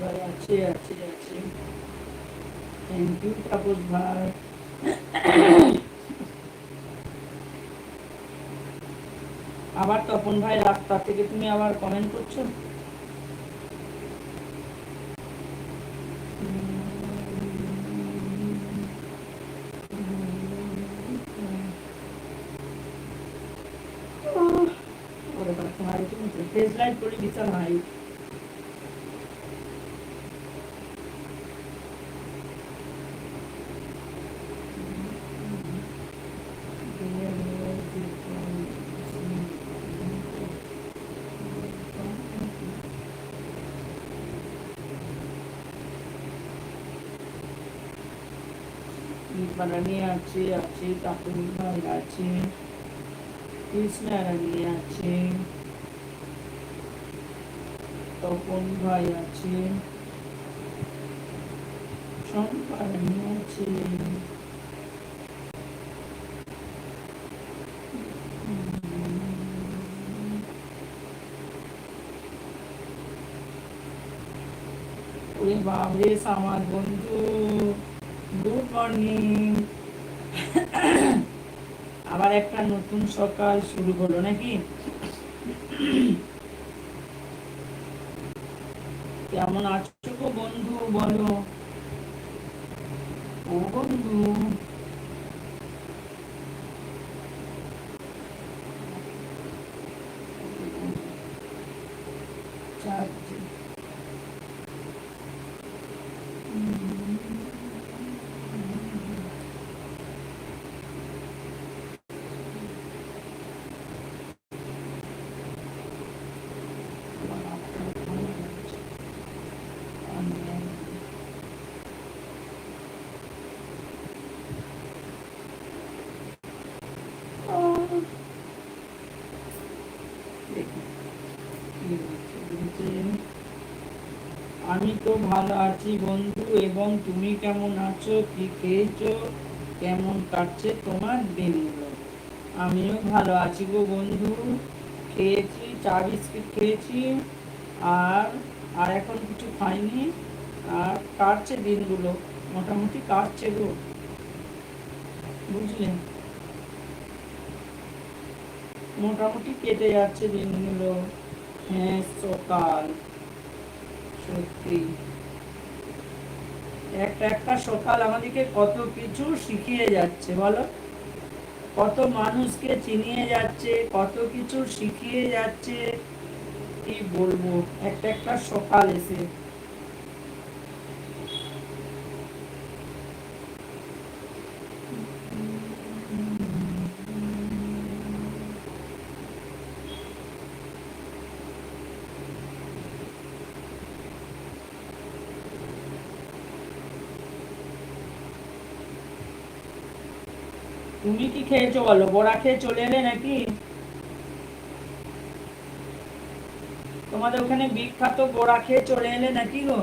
ভাই আছে আছে আছে। থ্যাংক ইউ তাপস ভাই। আবার তপন ভাই রাস্তা থেকে তুমি আবার কমেন্ট করছো। ফেস লাইট করে বিশাল হাই। রানী আছে আছে, তাপন ভাই আছে, কৃষ্ণা রানী আছে, তপন ভাই আছে, শম্পা রানী আছে। ওরে বাবরে আমার বন্ধু, গুড মর্নিং। আবার একটা নতুন সকাল শুরু হলো নাকি? কেমন আছো গো বন্ধু বলো? ও বন্ধু, আমি তো ভালো আছি বন্ধু, এবং তুমি কেমন আছো? কি খেয়েছো? কেমন কাটছে তোমার দিনগুলো? আমিও ভালো আছি গো বন্ধু। খেয়েছি, চা বিস্কিট খেয়েছি, আর আর এখন কিছু খাইনি। আর কাটছে দিনগুলো, মোটামুটি কাটছে গো, বুঝলে? মোটামুটি কেটে যাচ্ছে দিনগুলো। হ্যাঁ, সকাল, সত্যি একটা একটা সকাল আমাদেরকে কত কিছু শিখিয়ে যাচ্ছে বলো। কত মানুষকে চিনিয়ে যাচ্ছে, কত কিছু শিখিয়ে যাচ্ছে। কি বলবো, একটা একটা সকাল এসে। তুমি কি খেয়েছো বলো? বড়া খেয়ে চলে এলে নাকি? তোমাদের ওখানে বিখ্যাত বড়া খেয়ে চলে এলে নাকি গো?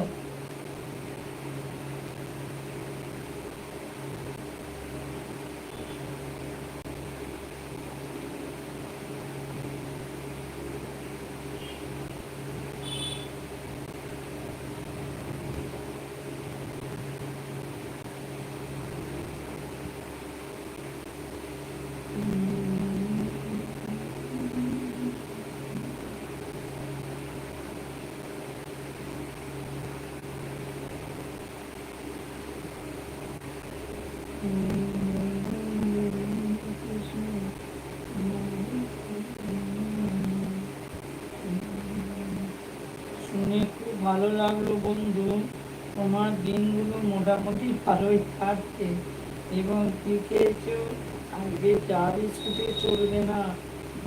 শুনে খুব ভালো লাগলো বন্ধু। তোমার দিনগুলো মোটামুটি ভালোই কাটছে। এবং কি খেয়েছো? আজকে চা বিস্কুটে চলবে না,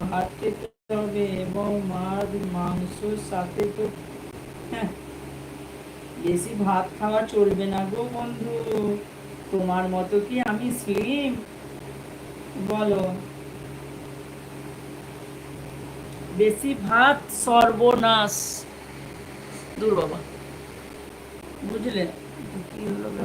ভাত খেতে হবে, এবং মাছ মাংসর সাথে তো, হ্যাঁ, বেশি ভাত খাওয়া চলবে না গো বন্ধু। তোমার মতো কি আমি স্লিম বলো? বেশি ভাত সর্বনাশ, দূর বাবা, বুঝলে? কি হলো?